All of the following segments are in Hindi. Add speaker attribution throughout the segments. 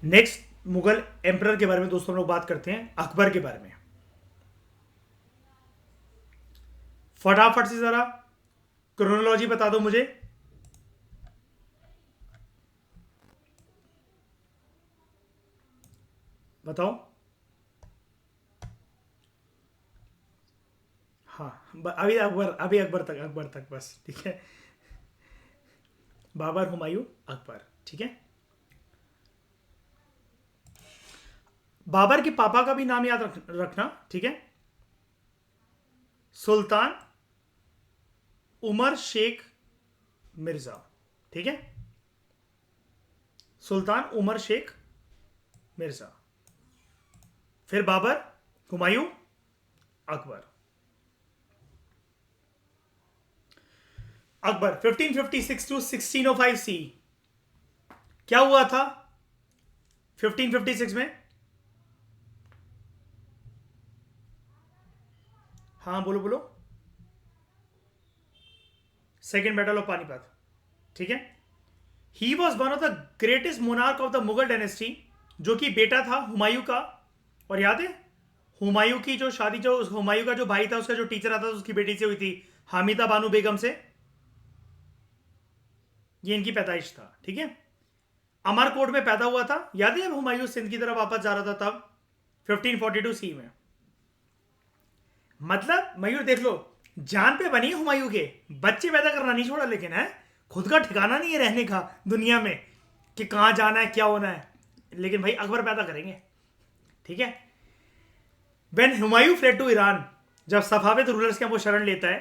Speaker 1: नेक्स्ट मुगल एम्परर के बारे में दोस्तों हम लोग बात करते हैं, अकबर के बारे में। फटाफट से जरा क्रोनोलॉजी बता दो मुझे। बताओ। हाँ, अभी अकबर तक बस, ठीक है। बाबर, हुमायूं, अकबर, ठीक है। बाबर के पापा का भी नाम याद रखना, ठीक है। सुल्तान उमर शेख मिर्जा, ठीक है। सुल्तान उमर शेख मिर्जा, फिर बाबर, हुमायूं, अकबर। अकबर 1556 टू 1605 सी। क्या हुआ था 1556 में? हाँ, बोलो बोलो। सेकेंड बैटल ऑफ पानीपत, ठीक है। He was one of the greatest monarch of the Mughal dynasty, जो कि बेटा था हुमायूं का। और याद है हुमायूं की जो शादी, जो हुमायूं का जो भाई था, उसका जो टीचर आता था, उसकी बेटी से हुई थी, हामिदा बानू बेगम से। ये इनकी पैदाइश था, ठीक है। अमरकोट में पैदा हुआ था, याद है जब हुमायूं सिंध की तरफ वापस जा रहा था तब, 1542 सी में। मतलब मयूर देख लो, जान पे बनी है हुमायूं के, बच्चे पैदा करना नहीं छोड़ा, लेकिन है खुद का ठिकाना नहीं है रहने का दुनिया में कि कहां जाना है क्या होना है। लेकिन भाई अकबर पैदा करेंगे, ठीक है। When Humayun fled to Iran, जब सफाविद रूलर्स के वो शरण लेता है,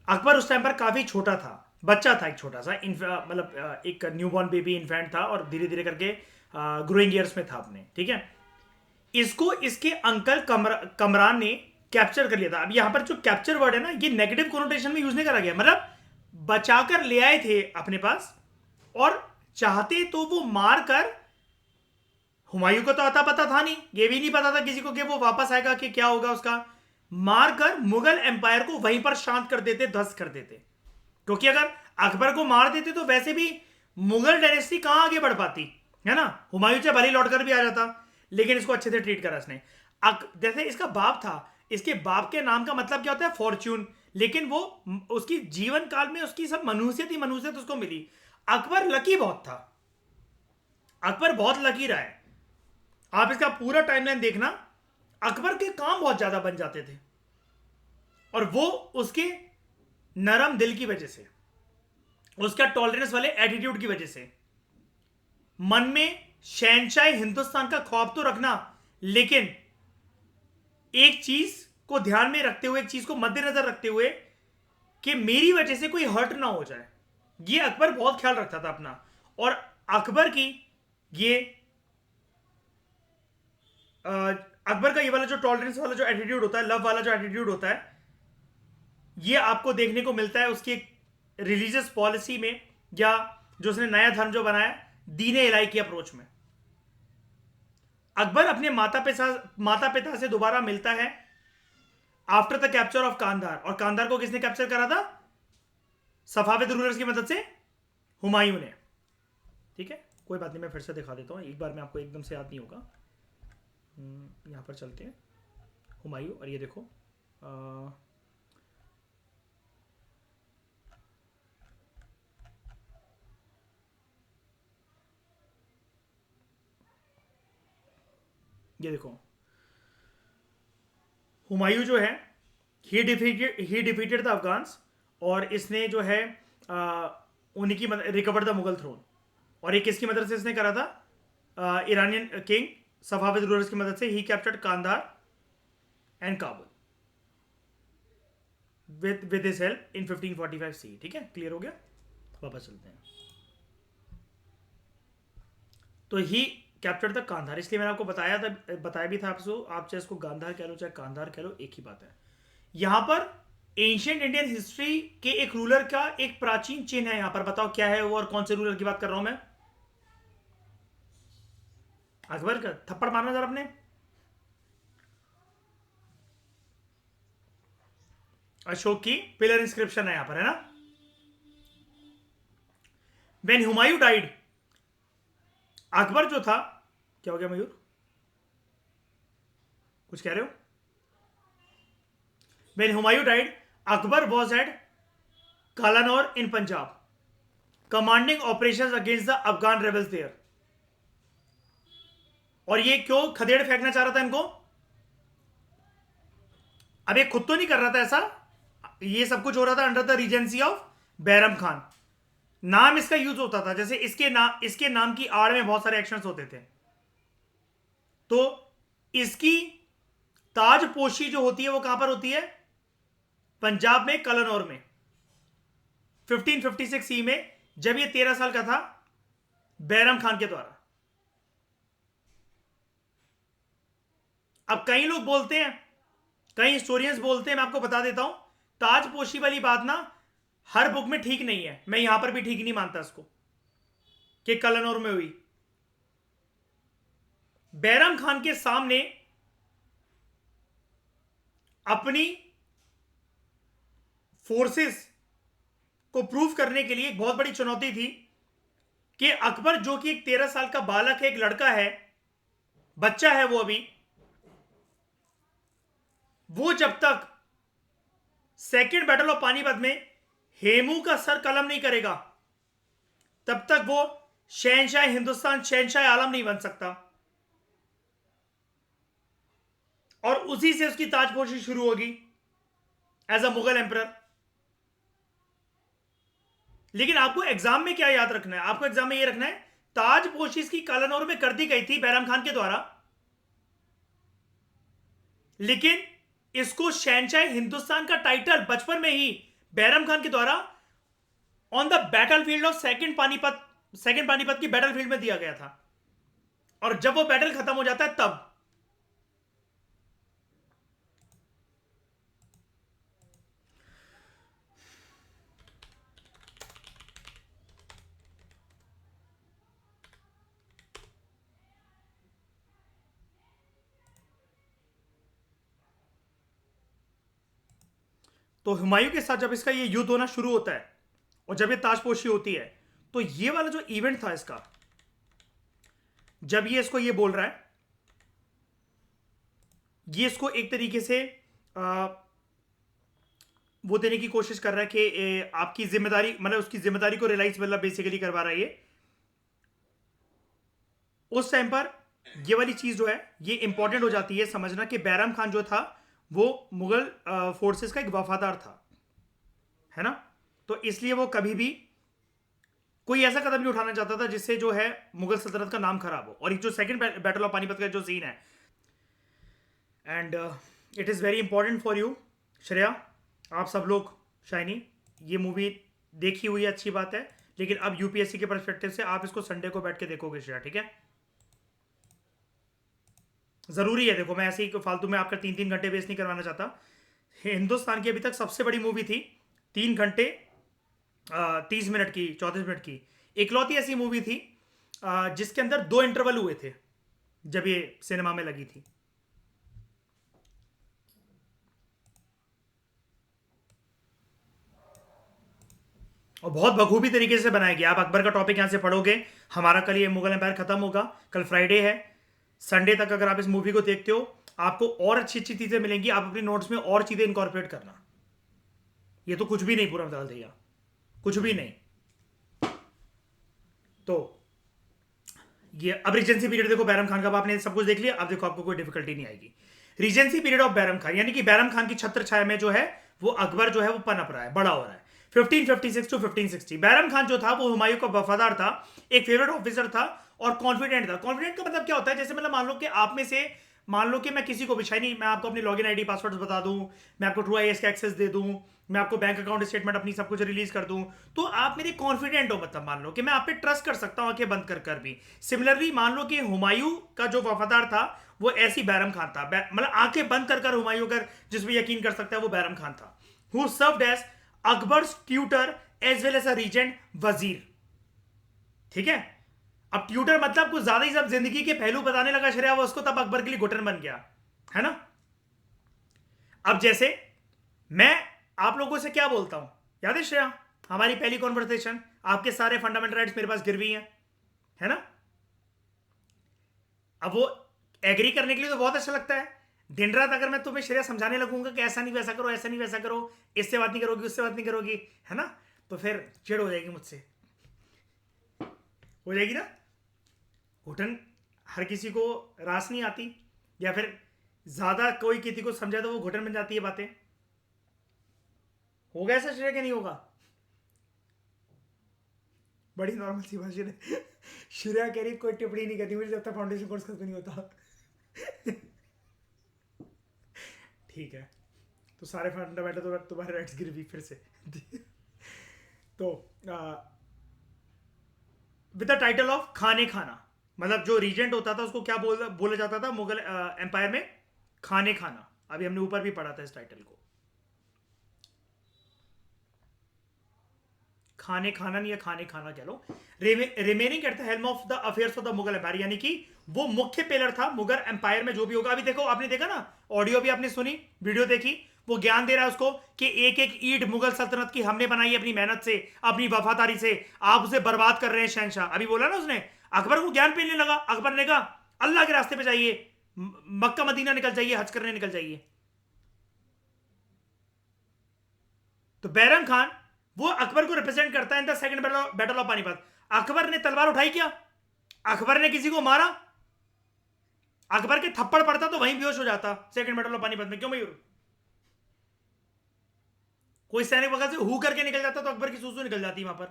Speaker 1: अकबर उस टाइम पर काफी छोटा था, बच्चा था, एक छोटा सा मतलब एक न्यूबॉर्न बेबी इन्फेंट था, और धीरे धीरे करके ग्रोइंग ईयर्स में था अपने, ठीक है। इसको इसके अंकल कमरान ने कैप्चर कर लिया था। अब यहां पर जो कैप्चर वर्ड है ना, ये नेगेटिव कोनोटेशन में यूज नहीं करा गया, मतलब बचाकर ले आए थे अपने पास, और चाहते तो वो मार कर, हुमायूं को तो अता पता था नहीं, ये भी नहीं पता था किसी को कि वो वापस आएगा कि क्या होगा उसका, मार कर मुगल एम्पायर को वहीं पर शांत कर देते, ध्वस्त कर देते। क्योंकि अगर अकबर को मार देते तो वैसे भी मुगल डायनेस्टी कहां आगे बढ़ पाती, है ना। हुमायूं से भले लौटकर भी आ जाता, लेकिन इसको अच्छे से ट्रीट करा इसने। जैसे इसका बाप था, इसके बाप के नाम का मतलब क्या होता है? फॉर्च्यून। लेकिन वो उसकी जीवन काल में उसकी सब मनुष्यत ही मनुष्यत उसको मिली। अकबर लकी बहुत था, अकबर बहुत लकी रहा है। आप इसका पूरा टाइमलाइन देखना, अकबर के काम बहुत ज्यादा बन जाते थे, और वो उसके नरम दिल की वजह से, उसका टॉलरेंस वाले एटीट्यूड की वजह से। मन में शहनशाही हिंदुस्तान का ख्वाब तो रखना, लेकिन एक चीज को ध्यान में रखते हुए, एक चीज को मद्देनजर रखते हुए, कि मेरी वजह से कोई हर्ट ना हो जाए, ये अकबर बहुत ख्याल रखता था अपना। और अकबर की ये अकबर का ये वाला जो टॉलरेंस वाला जो एटीट्यूड होता है, लव वाला जो एटीट्यूड होता है, ये आपको देखने को मिलता है उसकी रिलीजियस पॉलिसी में, या जो उसने नया धर्म जो बनाया दीन इलाही की अप्रोच में। अकबर अपने माता पिता से दोबारा मिलता है after the capture of Kandahar. और कांधार को किसने कैप्चर करा था? सफाविद रूलर्स की मदद से हुमायूं ने, ठीक है। कोई बात नहीं, मैं फिर से दिखा देता हूं, एक बार में आपको एकदम से याद नहीं होगा। यहां पर चलते हैं, हुमायूं, और ये देखो ये देखो हुमायूं जो है, ही डिफीटेड द अफगान्स, और इसने जो है उन्हीं की रिकवर द मुगल थ्रोन। और ये किसकी मदद से इसने करा था? ईरानियन किंग सफाविद रूलर्स की मदद से। He captured Kandahar and Kabul with his help in 1545 C, ठीक है। क्लियर हो गया? वापस चलते हैं। तो ही कैप्चर्ड द कांधार, इसलिए मैंने आपको बताया भी था आपको, आप चाहे इसको गांधार कह लो चाहे कांधार कह लो, एक ही बात है। यहां पर एंशियंट इंडियन हिस्ट्री के एक रूलर का एक प्राचीन चिन्ह है, यहां पर बताओ क्या है वो, और कौन से रूलर की बात कर रहा हूं मैं? अकबर का थप्पड़ मारना जरा अपने। अशोक की पिलर इंस्क्रिप्शन है यहां पर, है ना। व्हेन हुमायूं डाइड, अकबर जो था क्या हो गया मयूर? कुछ कह रहे हो? When Humayun died, Akbar was at Kalanor in Punjab, commanding operations against the Afghan rebels there. और ये क्यों खदेड़ फेंकना चाह रहा था इनको? अब ये खुद तो नहीं कर रहा था ऐसा, ये सब कुछ हो रहा था under the Regency of Bairam Khan. नाम इसका यूज होता था, जैसे इसके नाम की आड़ में बहुत सारे एक्शंस होते थे। तो इसकी ताजपोशी जो होती है वो कहां पर होती है? पंजाब में, कलनौर में, 1556 ई में, जब ये 13 साल का था, बैरम खान के द्वारा। अब कई लोग बोलते हैं, कई हिस्टोरियंस बोलते हैं, मैं आपको बता देता हूं, ताजपोशी वाली बात ना हर बुक में ठीक नहीं है। मैं यहां पर भी ठीक नहीं मानता इसको कि कलनौर में हुई। बैरम खान के सामने अपनी फोर्सेस को प्रूव करने के लिए एक बहुत बड़ी चुनौती थी कि अकबर, जो कि एक 13 साल का बालक है, एक लड़का है, बच्चा है वो अभी, वो जब तक सेकेंड बैटल ऑफ पानीपत में हेमू का सर कलम नहीं करेगा, तब तक वो शहनशाह हिंदुस्तान, शहनशाह आलम नहीं बन सकता। और उसी से उसकी ताजपोशी शुरू होगी एज अ मुगल एम्परर। लेकिन आपको एग्जाम में क्या याद रखना है? आपको एग्जाम में यह रखना है, ताजपोशी की कलनौर में कर दी गई थी बैरम खान के द्वारा, लेकिन इसको शहनशाह हिंदुस्तान का टाइटल बचपन में ही बैरम खान के द्वारा on the battlefield of second Panipat की बैटलफील्ड में दिया गया था। और जब वो बैटल खत्म हो जाता है तब तो हुमायूं के साथ जब इसका ये युद्ध होना शुरू होता है और जब ये ताजपोशी होती है, तो ये वाला जो इवेंट था इसका, जब ये इसको ये बोल रहा है, ये इसको एक तरीके से वो देने की कोशिश कर रहा है कि आपकी जिम्मेदारी, मतलब उसकी जिम्मेदारी को रियलाइज मतलब बेसिकली करवा रहा है ये। उस टाइम पर ये वाली चीज जो है ये इंपॉर्टेंट हो जाती है समझना कि बैरम खान जो था वो मुगल फोर्सेस का एक वफादार था, है ना। तो इसलिए वो कभी भी कोई ऐसा कदम नहीं उठाना चाहता था जिससे जो है मुगल सल्तनत का नाम खराब हो। और एक जो सेकंड बैटल ऑफ पानीपत का जो सीन है, and it is very important for you Shreya, आप सब लोग, शाइनी, ये मूवी देखी हुई है, अच्छी बात है, लेकिन अब यूपीएससी के परस्पेक्टिव से आप इसको संडे को बैठ के देखोगे श्रेया, ठीक है? जरूरी है। देखो, मैं ऐसे ही फालतू में आपका 3-3 घंटे वेस्ट नहीं करवाना चाहता। हिंदुस्तान की अभी तक सबसे बड़ी मूवी थी, 3 घंटे 30 मिनट की, 34 मिनट की, इकलौती ऐसी मूवी थी जिसके अंदर 2 इंटरवल हुए थे जब ये सिनेमा में लगी थी। और बहुत बखूबी तरीके से बनाया गया। आप अकबर का टॉपिक यहां से पढ़ोगे, हमारा कल ये मुगल एम्पायर खत्म होगा, कल फ्राइडे है, संडे तक अगर आप इस मूवी को देखते हो आपको और अच्छी अच्छी चीजें मिलेंगी। आप अपनी नोट्स में और चीजें इनकॉर्पोरेट करना। ये तो कुछ भी नहीं पूरा बदल देगा, कुछ भी नहीं। तो ये अब रीजेंसी पीरियड देखो बैरम खान का, आपने सब कुछ देख लिया, अब देखो आपको कोई डिफिकल्टी नहीं आएगी। Regency period of Bairam Khan, यानी कि बैरम खान की छत्र छाया में जो है वो अकबर जो है वो पनप रहा है, बड़ा हो रहा है। 1556 टू 1560 बैरम खान जो था वो हुमायूं का वफादार था, एक फेवरेट ऑफिसर था और कॉन्फिडेंट था। कॉन्फिडेंट का मतलब क्या होता है? जैसे मतलब मान लो कि आप में से, मान लो कि मैं किसी को भी, शायद नहीं, मैं आपको अपनी लॉगिन आईडी पासवर्ड बता दूं, मैं आपको ट्रू आईएएस का एक्सेस दे दूं, मैं आपको बैंक अकाउंट स्टेटमेंट अपनी सब कुछ रिलीज कर दूं, तो आप मेरे कॉन्फिडेंट हो, मतलब मान लो कि मैं आप पे ट्रस्ट कर सकता हूं आंखें बंद कर भी। सिमिलरली मान लो कि हुमायूं का जो वफादार था वो ऐसी बैरम खान था, मतलब आंखें बंद कर हुमायूं अगर जिस पर यकीन कर सकता है वो बैरम खान था, who served as Akbar's tutor as well as a regent wazir. ठीक है, अब ट्यूटर मतलब कुछ ज्यादा ही सब जिंदगी के पहलू बताने लगा श्रेया वो उसको, तब अकबर के लिए घुटन बन गया, है ना। अब जैसे मैं आप लोगों से क्या बोलता हूं, याद है श्रेया, हमारी पहली कॉन्वर्सेशन, आपके सारे फंडामेंटल राइट्स मेरे पास गिरवी हैं, है ना। अब वो एग्री करने के लिए तो बहुत अच्छा लगता है। दिन रात अगर मैं तुम्हें श्रेया समझाने लगूंगा कि ऐसा नहीं वैसा करो, ऐसा नहीं वैसा करो, इससे बात नहीं करोगी, उससे बात नहीं करोगी, है ना, तो फिर चिड़ हो जाएगी मुझसे, हो जाएगी ना। घुटन हर किसी को रास नहीं आती, या फिर ज्यादा कोई किसी को समझा तो वो घुटन बन जाती है बातें। होगा ऐसा श्रेया कि नहीं होगा? बड़ी नॉर्मल सी बात श्रेया, श्रेया कह रही कोई टिप्पणी नहीं करती मुझे जब तक फाउंडेशन कोर्स खत्म नहीं होता। ठीक है, तो सारे फंडामेंटल तो तुम्हारे राइट्स गिर भी फिर से। तो विद द टाइटल ऑफ खाने खाना, मतलब जो रीजेंट होता था उसको क्या बोला जाता था मुगल एम्पायर में? खाने खाना। अभी हमने ऊपर भी पढ़ा था इस टाइटल को। खाने खाना नहीं है, खाने खाना कह लो। Remaining at the helm of the affairs of the Mughal empire, यानी कि वो मुख्य पिलर था मुगल एम्पायर में जो भी होगा। अभी देखो, आपने देखा ना, ऑडियो भी आपने सुनी, वीडियो देखी, वो ज्ञान दे रहा है उसको कि एक एक ईंट मुगल सल्तनत की हमने बनाई अपनी मेहनत से, अपनी वफादारी से, आप उसे बर्बाद कर रहे हैं शहनशाह। अभी बोला ना उसने, अकबर को ज्ञान मिलने लगा। अकबर ने कहा अल्लाह के रास्ते पे जाइए, मक्का मदीना निकल जाइए, हज करने निकल जाइए। तो बैरम खान वो अकबर को रिप्रेजेंट करता है in the second battle of Panipat. Akbar ने तलवार उठाई क्या? अकबर ने किसी को मारा? अकबर के थप्पड़ पड़ता तो वहीं बेहोश हो जाता सेकंड बैटल ऑफ पानीपत में, क्यों मयूर? कोई सैनिक बगल से हु करके निकल जाता तो अकबर की सूसू निकल जाती वहां पर।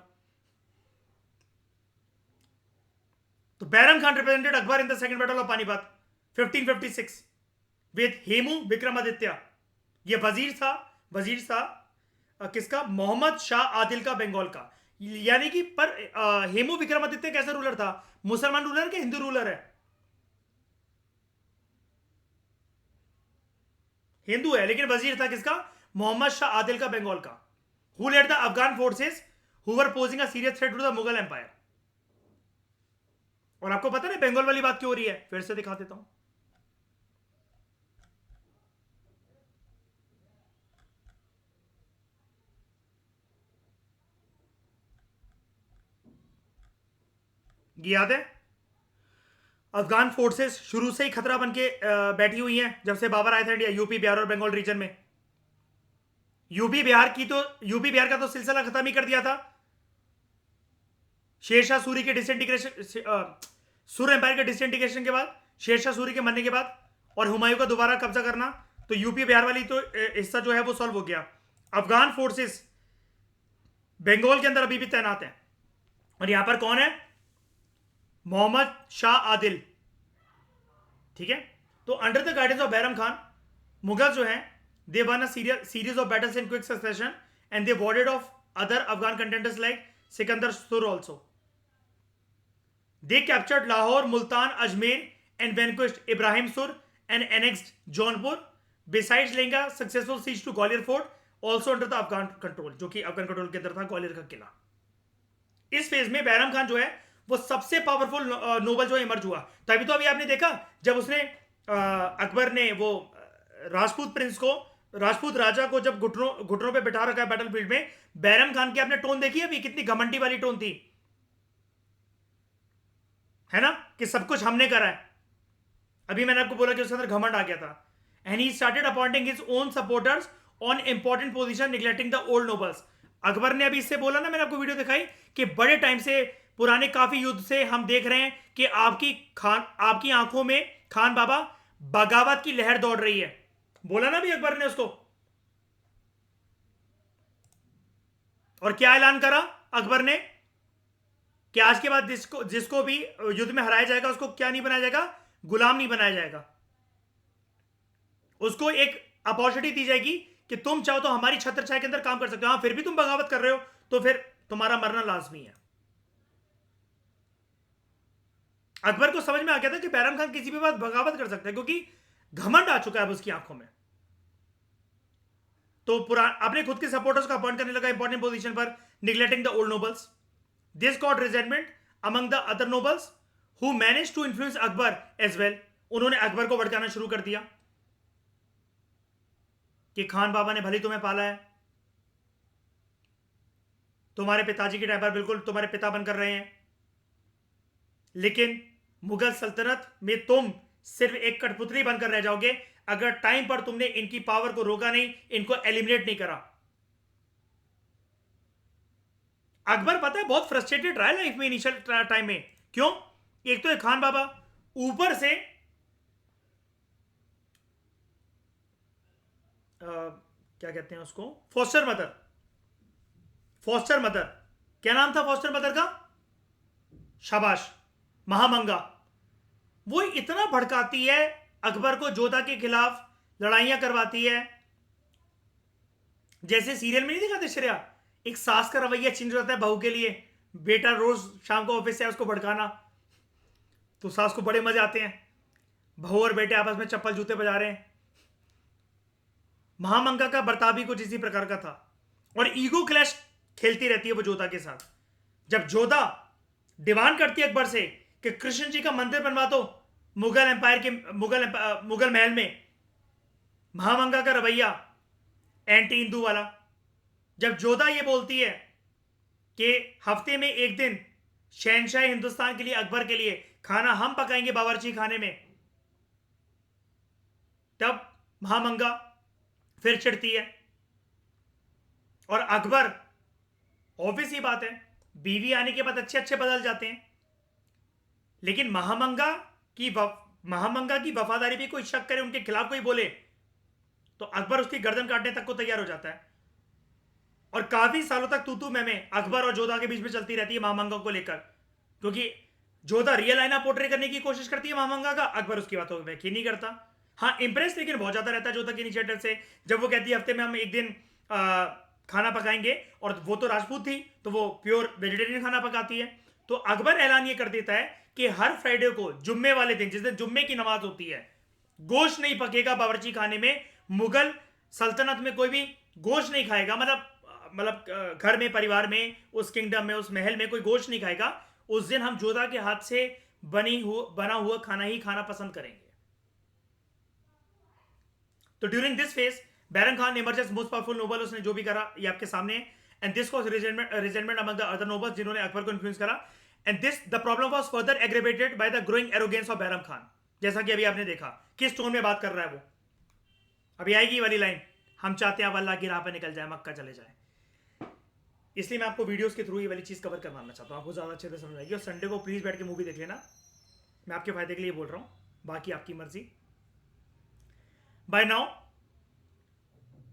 Speaker 1: तो Bairam Khan represented Akbar in the second battle of Panipat 1556 with Hemu Vikramaditya. ये वजीर था किसका? मोहम्मद शाह आदिल का, बंगाल का। यानी कि पर हेमू विक्रमादित्य कैसा रूलर था? मुसलमान रूलर के हिंदू रूलर है? हिंदू है, लेकिन वजीर था किसका? मोहम्मद शाह आदिल का, बंगाल का। Who led the Afghan forces who were posing a serious threat to the Mughal empire. और आपको पता है बंगाल वाली बात क्यों हो रही है? फिर से दिखा देता हूं। याद है, अफगान फोर्सेस शुरू से ही खतरा बन के बैठी हुई हैं जब से बाबर आए थे इंडिया, यूपी बिहार और बंगाल रीजन में। यूपी बिहार का तो सिलसिला खत्म ही कर दिया था शेरशाह सूरी के डिसइंटीग्रेशन, सुर एम्पायर के डिसइंटीग्रेशन के बाद, शेरशाह सूरी के मरने के बाद, और हुमायूं का दोबारा कब्जा करना। तो यूपी बिहार वाली तो हिस्सा जो है वो सॉल्व हो गया। अफगान फोर्सेस बंगाल के अंदर अभी भी तैनात हैं। और यहां पर कौन है? मोहम्मद शाह आदिल। ठीक है, तो under the guidance of Bairam Khan, Mughal जो है they won a series of battles in quick succession and they warded off other Afghan contenders like Sikandar Sur also. They captured Lahore, Multan, Ajmer and vanquished Ibrahim Sur and annexed Jaunpur, besides laying a successful siege to Gwalior fort also under the Afghan control, जो कि अफगान कंट्रोल के अंदर था ग्वालियर का किला। इस फेज में बैरम खान जो है वो सबसे पावरफुल नोबल जो इमर्ज हुआ। तभी तो अभी आपने देखा जब उसने अकबर ने वो राजपूत प्रिंस को, राजपूत राजा को जब घुटनों घुटनों पे बिठा रखा है बैटल फील्ड में, बैरम खान की आपने टोन देखी अभी कितनी घमंडी वाली टोन थी, है ना, कि सब कुछ हमने करा है। अभी मैंने आपको बोला कि उसके अंदर घमंड आ गया था। And he started appointing his own supporters on important position neglecting the old nobles. Akbar ने अभी इससे बोला ना, मैंने आपको वीडियो दिखाई कि बड़े टाइम से पुराने काफी युद्ध से हम देख रहे हैं कि आपकी आंखों में खान बाबा बगावत की लहर दौड़ रही है। बोला ना भी अकबर ने उसको। और क्या ऐलान करा अकबर ने कि आज के बाद जिसको जिसको भी युद्ध में हराया जाएगा उसको क्या नहीं बनाया जाएगा? गुलाम नहीं बनाया जाएगा। उसको एक अपॉर्चुनिटी दी जाएगी कि तुम चाहो तो हमारी छत्र छाया के अंदर काम कर सकते हो। हाँ, फिर भी तुम बगावत कर रहे हो तो फिर तुम्हारा मरना लाजमी है। अकबर को समझ में आ गया था कि बैरम खान किसी भी बात बगावत कर सकता है, क्योंकि घमंड आ चुका है अब उसकी आंखों में। तो अपने खुद के सपोर्टर्स को अपॉइंट करने लगा इंपॉर्टेंट पोजीशन पर, neglecting the old nobles. This got resentment among the other nobles who manage to influence Akbar as well. उन्होंने अकबर को भड़काना शुरू कर दिया कि खान बाबा ने भले तुम्हें पाला है, तुम्हारे पिताजी के टाइम पर बिल्कुल तुम्हारे पिता बनकर रहे हैं, लेकिन मुगल सल्तनत में तुम सिर्फ एक कठपुतली बनकर रह जाओगे अगर टाइम पर तुमने इनकी पावर को रोका नहीं, इनको एलिमिनेट नहीं करा। अकबर पता है बहुत फ्रस्ट्रेटेड रहा है लाइफ में इनिशियल टाइम में। क्यों? एक तो खान बाबा, ऊपर से क्या कहते हैं उसको, फॉस्टर मदर। फॉस्टर मदर, क्या नाम था फॉस्टर मदर का? शाबाश, महामंगा। वो इतना भड़काती है अकबर को, जोधा के खिलाफ लड़ाइयां करवाती है। जैसे सीरियल में नहीं दिखाते श्रेया, एक सास का रवैया चेंज होता है बहू के लिए। बेटा रोज शाम को ऑफिस से उसको भड़काना, तो सास को बड़े मजे आते हैं। बहू और बेटे आपस में चप्पल जूते बजा रहे हैं। महामंगा का बर्ताव भी कुछ इसी प्रकार का था, और ईगो क्लैश खेलती रहती है वो जोधा के साथ। जब जोधा डिमांड करती है अकबर से कि कृष्ण जी का मंदिर बनवा दो मुगल एम्पायर के मुगल महल में, महामंगा का रवैया एंटी हिंदू वाला। जब जोधा ये बोलती है कि हफ्ते में एक दिन शहनशाह हिंदुस्तान के लिए, अकबर के लिए खाना हम पकाएंगे बावर्ची खाने में, तब महामंगा फिर चिढ़ती है। और अकबर, ऑब्वियस ही बात है, बीवी आने के बाद अच्छे अच्छे बदल जाते हैं, लेकिन महामंगा की वफादारी पे कोई शक करे, उनके खिलाफ कोई बोले, तो अकबर उसकी गर्दन काटने तक को तैयार हो जाता है। और काफी सालों तक तू मैं अकबर और जोधा के बीच में चलती रहती है महामंगा को लेकर, क्योंकि जोधा रियल आईना पोर्ट्रे करने की कोशिश करती है महामंगा का, अकबर उसकी बातों को यकीन नहीं करता। हाँ, इंप्रेस लेकिन बहुत ज्यादा रहता है जोधा के इनिशिएटिव से। जब वो कहती है हफ्ते में हम एक दिन खाना पकाएंगे, और वो तो राजपूत थी तो वो प्योर वेजिटेरियन खाना पकाती है, तो अकबर ऐलान ये कर देता है कि हर फ्राइडे को, जुम्मे वाले दिन, जिस दिन जुम्मे की नमाज होती है, गोश्त नहीं पकेगा बावर्ची खाने में। मुगल सल्तनत में कोई भी गोश्त नहीं खाएगा, मतलब घर में, परिवार में, उस किंगडम में, उस महल में कोई गोश्त नहीं खाएगा। उस दिन हम जोधा के हाथ से बना हुआ खाना ही खाना पसंद करेंगे। तो during this phase Bairam Khan emerges most powerful noble, उसने जो भी करा ये आपके सामने है। And this cause resentment among the other nobles जिन्होंने अकबर को इन्फ्लुएंस करा। And this the problem was further aggravated by the growing arrogance of Bairam Khan. जैसा कि अभी आपने देखा किस टोन में बात कर रहा है वो। अभी आएगी ये वाली लाइन, हम चाहते हैं अब अल्लाह की राह पर निकल जाए, मक्का चले जाए। इसलिए मैं आपको वीडियोस के थ्रू ये वाली चीज़ कवर करवाना चाहता हूँ, आपको ज़्यादा अच्छे से समझ आएगी। और संडे को प्लीज़ बैठ के मूवी देख लेना, मैं आपके फायदे के लिए बोल रहा हूँ, बाकी आपकी मर्जी। By now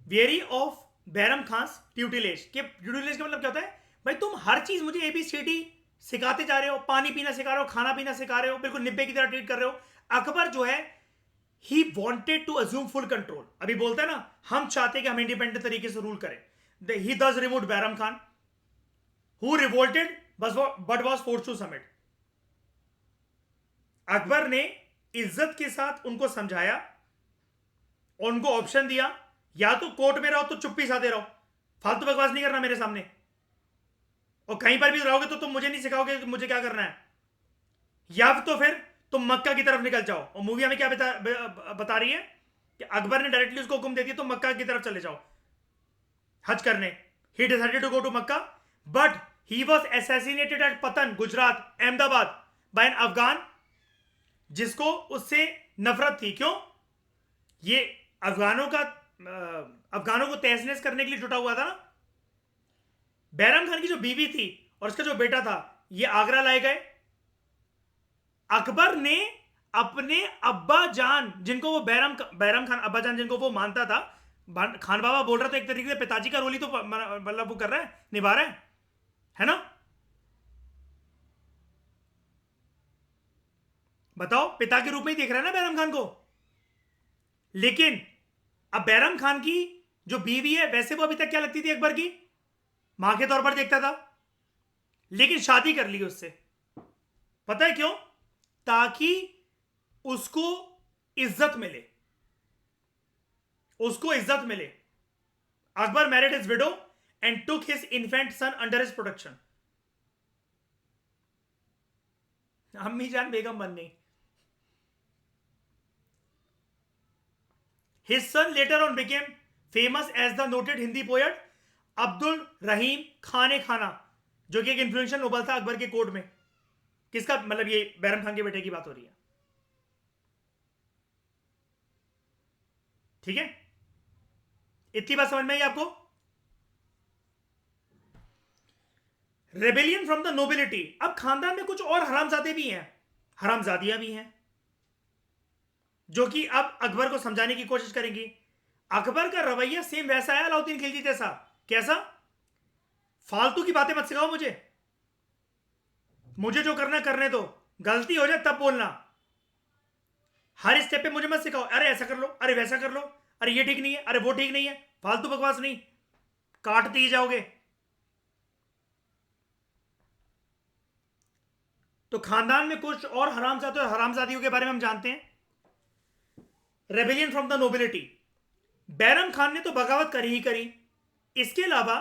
Speaker 1: weary of Bairam Khan's tutelage के, ट्यूटिलेज का मतलब क्या होता है? भाई तुम हर चीज मुझे ABCD सिखाते जा रहे हो, पानी पीना सिखा रहे हो, खाना पीना सिखा रहे हो, बिल्कुल निब्बे की तरह ट्रीट कर रहे हो। अकबर जो है, he wanted to assume full control. अभी बोलते हैं ना, हम चाहते कि हम इंडिपेंडेंट तरीके से रूल करें। He thus removed Bairam Khan, who revolted but was forced to submit. Akbar ने इज्जत के साथ उनको समझाया और उनको ऑप्शन दिया, या तो कोर्ट में रहो तो चुप्पी साधे रहो, फालतू बकवास नहीं करना मेरे सामने, और कहीं पर भी रहोगे तो तुम मुझे नहीं सिखाओगे कि मुझे क्या करना है, या तो फिर तुम मक्का की तरफ निकल जाओ। और मूवी हमें क्या बता रही है कि अकबर ने डायरेक्टली उसको हुक्म दे दिया तुम मक्का की तरफ चले जाओ हज करने। He decided to go to Mecca, but he was assassinated at Patan, Gujarat, Ahmedabad, by an Afghan जिसको उससे नफरत थी। क्यों? ये अफगानों को तहस-नहस करने के लिए जुटा हुआ था ना। बैरम खान की जो बीवी थी और उसका जो बेटा था, ये आगरा लाए गए। अकबर ने अपने अब्बा जान, जिनको वो बैरम खान अब्बा जान जिनको वो मानता था, खान बाबा बोल रहा था, एक तरीके से पिताजी का रोल ही तो मतलब वो कर रहा है, निभा रहा है ना। बताओ, पिता के रूप में ही देख रहा है ना बैरम खान को। लेकिन अब बैरम खान की जो बीवी है, वैसे वो अभी तक क्या लगती थी अकबर की? मां के तौर पर देखता था, लेकिन शादी कर ली उससे। पता है क्यों? ताकि उसको इज्जत मिले, उसको इज्जत मिले। Akbar married his widow and took his infant son under his protection. अम्मी जान बेगम बन गई। His son later on became famous as the noted Hindi poet Abdul रहीम खान खाना, जो कि एक इन्फ्लुएंशियल नोबल था अकबर के कोर्ट में। किसका, मतलब ये बैरम खान के बेटे की बात हो रही है, ठीक है, इतनी बात समझ में आई आपको। Rebellion from the nobility. अब खानदान में कुछ और हरामजादे भी हैं, हरामजादियां भी हैं, जो कि अब अकबर को समझाने की कोशिश करेंगी। अकबर का रवैया सेम वैसा है अलाउद्दीन खिलजी जैसा। कैसा? फालतू की बातें मत सिखाओ मुझे, मुझे जो करना करने दो, गलती हो जाए तब बोलना। हर स्टेप पे मुझे मत सिखाओ, अरे ऐसा कर लो, अरे वैसा कर लो, अरे ये ठीक नहीं है, अरे वो ठीक नहीं है, फालतू बकवास नहीं, काटते ही जाओगे। तो खानदान में कुछ और हरामजादे और हरामजादियों के बारे में हम जानते हैं। Rebellion from the nobility, Bairam Khan ने तो बगावत करी ही करी, इसके अलावा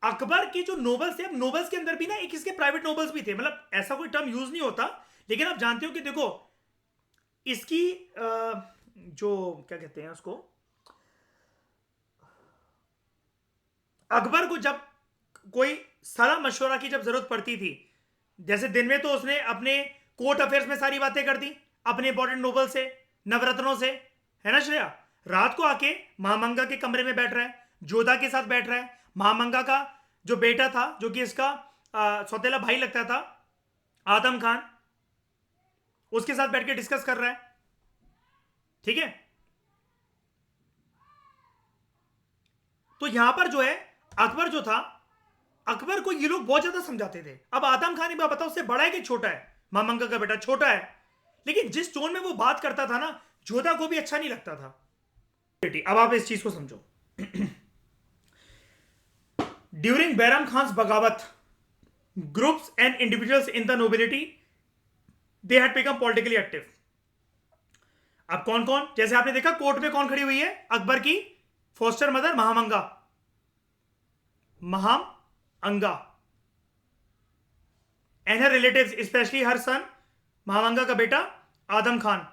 Speaker 1: अकबर के जो नोबल्स थे, अब नोबल्स के अंदर भी ना एक इसके प्राइवेट नोबल्स भी थे, मतलब ऐसा कोई टर्म यूज नहीं होता, लेकिन आप जानते हो कि देखो इसकी जो क्या कहते हैं उसको, अकबर को जब कोई सलाह मशवरा की जब जरूरत पड़ती थी, जैसे दिन में तो उसने अपने कोर्ट अफेयर्स में सारी बातें कर दी अपने इंपॉर्टेंट नोबल से, नवरत्नों से, है ना श्रेया। रात को आके महामंगा के कमरे में बैठ रहा है, जोधा के साथ बैठ रहा है, महामंगा का जो बेटा था, जो कि इसका सौतेला भाई लगता था, आदम खान, उसके साथ बैठ के डिस्कस कर रहा है, ठीक है। तो यहां पर जो है अकबर जो था, अकबर को ये लोग बहुत ज्यादा समझाते थे। अब आदम खान एक बात बताओ, उससे बड़ा है कि छोटा है? महामंगा का बेटा छोटा है, लेकिन जिस टोन में वो बात करता था ना, जोधा को भी अच्छा नहीं लगता था। अब आप इस चीज को समझो। ड्यूरिंग बैरम खान्स बगावत, groups and individuals in the nobility they had become politically active. अब कौन कौन, जैसे आपने देखा कोर्ट में कौन खड़ी हुई है, अकबर की foster mother Maham Anga, Maham Anga, and her relatives, specially her son Maham Anga का बेटा आदम खान।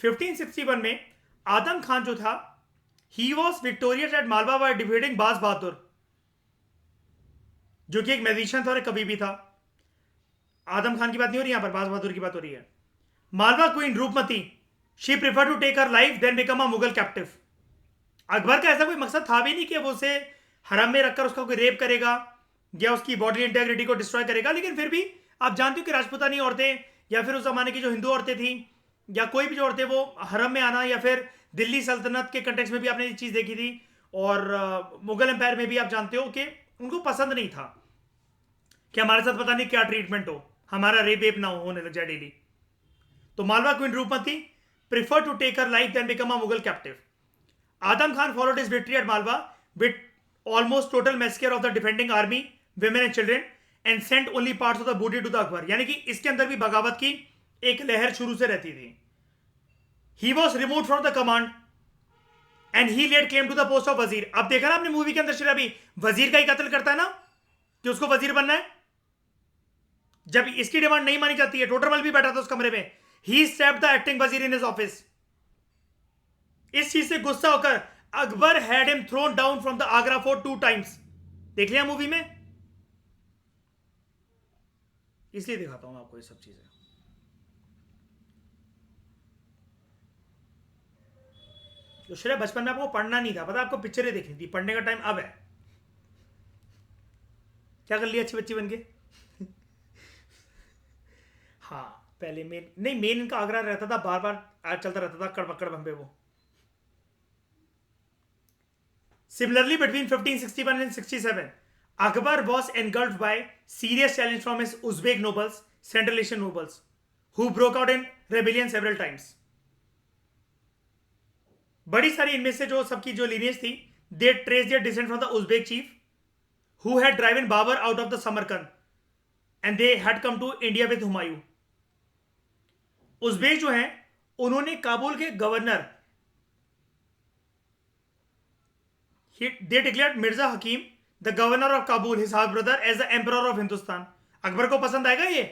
Speaker 1: 1561 में आदम खान जो था, he was victorious at Malwa by defeating Baz Bahadur, जो कि एक मैजिशियन था और एक कवि भी था। आदम खान की बात नहीं हो रही यहां पर, बाज बहादुर की बात हो रही है। Malwa queen Rupmati, she prefer to take her life than become a Mughal captive. Akbar का ऐसा कोई मकसद था भी नहीं कि वो उसे हरम में रखकर उसका कोई रेप करेगा या उसकी बॉडी इंटेग्रिटी को डिस्ट्रॉय करेगा, लेकिन फिर भी आप जानते हो कि राजपूतानी औरतें या फिर उस जमाने की जो हिंदू औरतें थी या कोई भी जो औरतें, वो हरम में आना, या फिर दिल्ली सल्तनत के कंटेक्स्ट में भी आपने ये चीज़ देखी थी, और मुगल एम्पायर में भी आप जानते हो कि उनको पसंद नहीं था कि हमारे साथ पता नहीं क्या ट्रीटमेंट हो, हमारा रेप वेप ना होने लग जाए डेली। तो Malwa queen Rupmati prefer to take her life than become a Mughal captive. Adham Khan followed his victory at Malwa with almost total massacre of the defending army, women and children, and sent only parts of the booty to the Akbar. यानी कि इसके अंदर भी बगावत की एक लहर शुरू से रहती थी। He was remove from the command and he laid claim to the post of wazir. अब देखा ना आपने मूवी के अंदर, श्रेया भी वजीर का ही कत्ल करता है ना, कि उसको वजीर बनना है। जब इसकी डिमांड नहीं मानी जाती है, टोटरमल भी बैठा था उस कमरे में, ही स्टेप्ड द एक्टिंग वजीर इन हिज ऑफिस। इस चीज से गुस्सा होकर Akbar had him thrown down from the Agra fort 2 times. देख लिया मूवी में, इसलिए दिखाता हूं आपको ये सब चीजें। तो श्रेया बचपन में आपको पढ़ना नहीं था, पता आपको पिक्चरें देखनी थी, पढ़ने का टाइम अब है। क्या कर लिया अच्छी बच्ची बन के? हाँ, पहले मेन नहीं, मेन इनका आगरा रहता था, बार बार चलता रहता था कड़पकड़ बम्बे वो। Similarly, between 1561 and 67, Akbar was engulfed by serious challenge from his Uzbek nobles, Central Asian nobles, who broke out in rebellion several times. बड़ी सारी इनमें से जो सबकी जो lineage थी, they traced their descent from the Uzbek chief, who had driven Babur out of the Samarkand, and they had come to India with Humayun. Uzbek जो हैं, उन्होंने काबुल के governor, they declared Mirza Hakim, the governor of Kabul, his half brother, as the emperor of Hindustan. Akbar को पसंद आएगा ये?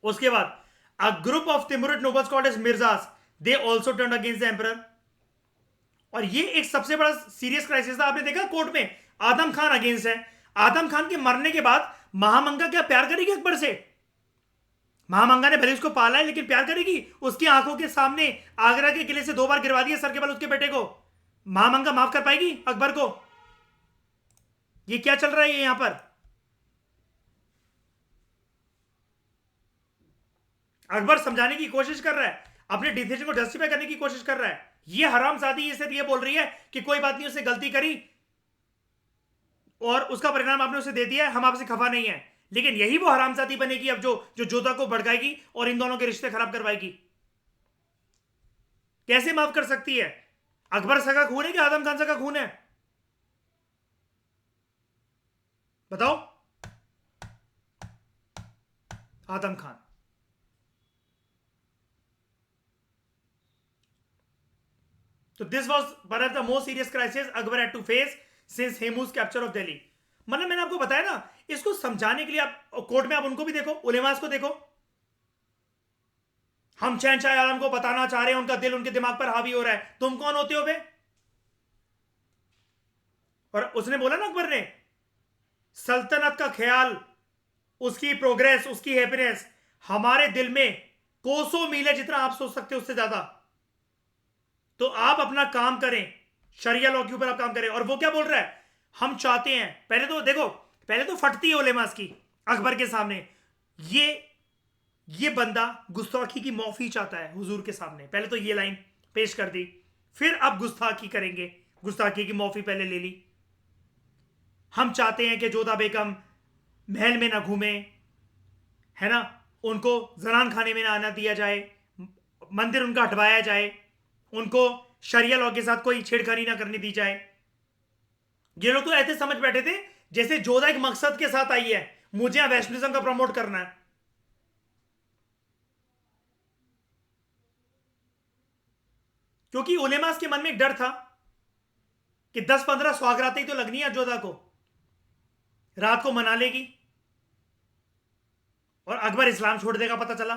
Speaker 1: उसके बाद a group of Timurid nobles called as Mirzas, they also turned against the emperor. और ये एक सबसे बड़ा सीरियस क्राइसिस था। आपने देखा कोर्ट में आदम खान अगेंस्ट है। आदम खान के मरने के बाद महामंगा क्या प्यार करेगी अकबर से? महामंगा ने भले उसको पाला है, लेकिन प्यार करेगी? उसकी आंखों के सामने आगरा के किले से 2 बार गिरवा दिया सर के बल उसके बेटे को। महामंगा माफ कर पाएगी अकबर को? ये क्या चल रहा है यहां पर? अकबर समझाने की कोशिश कर रहा है, अपने डिसीजन को जस्टिफाई करने की कोशिश कर रहा है। ये हरामजादी इसे ये बोल रही है कि कोई बात नहीं, उसने गलती करी और उसका परिणाम आपने उसे दे दिया है, हम आपसे खफा नहीं है। लेकिन यही वो हरामजादी बनेगी अब जो जो जोधा को भड़काएगी और इन दोनों के रिश्ते खराब करवाएगी। कैसे माफ कर सकती है? अकबर सगा खून है कि आदम खान सगा खून है? बताओ। आदम खान। तो this was one of the most serious crisis Akbar had to face since Hemu's capture of Delhi. मतलब मैंने आपको बताया ना, इसको समझाने के लिए आप कोर्ट में आप उनको भी देखो, उलेमास को देखो। हम शहनशाह आलम को बताना चाह रहे हैं, उनका दिल उनके दिमाग पर हावी हो रहा है। तुम कौन होते हो बे? और उसने बोला ना अकबर ने, सल्तनत का ख्याल, उसकी प्रोग्रेस, उसकी हैप्पीनेस हमारे दिल में कोसों मील है, जितना आप सोच सकते हो उससे ज्यादा। तो आप अपना काम करें, शरिया लॉ के ऊपर आप काम करें। और वो क्या बोल रहा है, हम चाहते हैं, पहले तो देखो, पहले तो फटती है उलेमास की अकबर के सामने। ये बंदा गुस्ताखी की माफी चाहता है हुजूर के सामने, पहले तो ये लाइन पेश कर दी, फिर अब गुस्ताखी करेंगे, गुस्ताखी की माफी पहले ले ली। हम चाहते हैं कि जोधा बेगम महल में ना घूमे, है ना, उनको जनान खाने में ना आना दिया जाए, मंदिर उनका हटवाया जाए, उनको शरिया लॉ के साथ कोई छेड़खानी ना करने दी जाए। ये लोग तो ऐसे समझ बैठे थे जैसे जोधा एक मकसद के साथ आई है, मुझे यहां वैष्णविज्म का प्रमोट करना है। क्योंकि उलेमास के मन में एक डर था कि 10-15 स्वागरातें ही तो लगनी है जोधा को, रात को मना लेगी और अकबर इस्लाम छोड़ देगा, पता चला।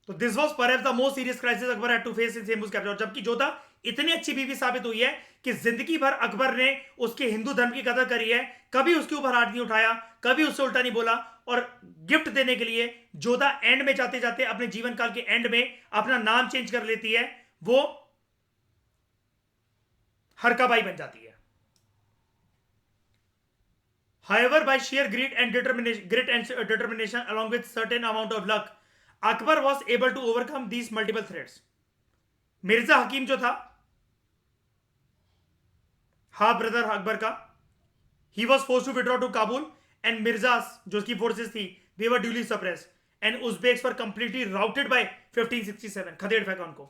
Speaker 1: तो this was perhaps the most serious crisis Akbar had to face in Hemu's capture. जबकि जोधा इतनी अच्छी बीवी साबित हुई है कि जिंदगी भर अकबर ने उसके हिंदू धर्म की कदर करी है, कभी उसके ऊपर हाथ नहीं उठाया, कभी उससे उल्टा नहीं बोला। और गिफ्ट देने के लिए जोधा एंड में जाते जाते, अपने जीवन काल के एंड में अपना नाम चेंज कर लेती है, वो हरकाबाई बन जाती है। However, by sheer grit and determination, along with certain amount of luck, Akbar was able to overcome these multiple threats. Mirza हकीम जो था, हाफ ब्रदर अकबर का, he was forced to withdraw to Kabul, and मिर्जास जो उसकी फोर्सेस थी, they were duly suppressed, and Uzbeks were completely routed by 1567. खदेड़ फेंका उनको।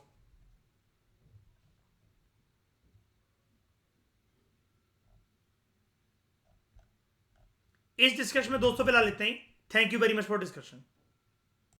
Speaker 1: इस डिस्कशन में दोस्तों फिलहाल इतना ही। Thank you very much for discussion.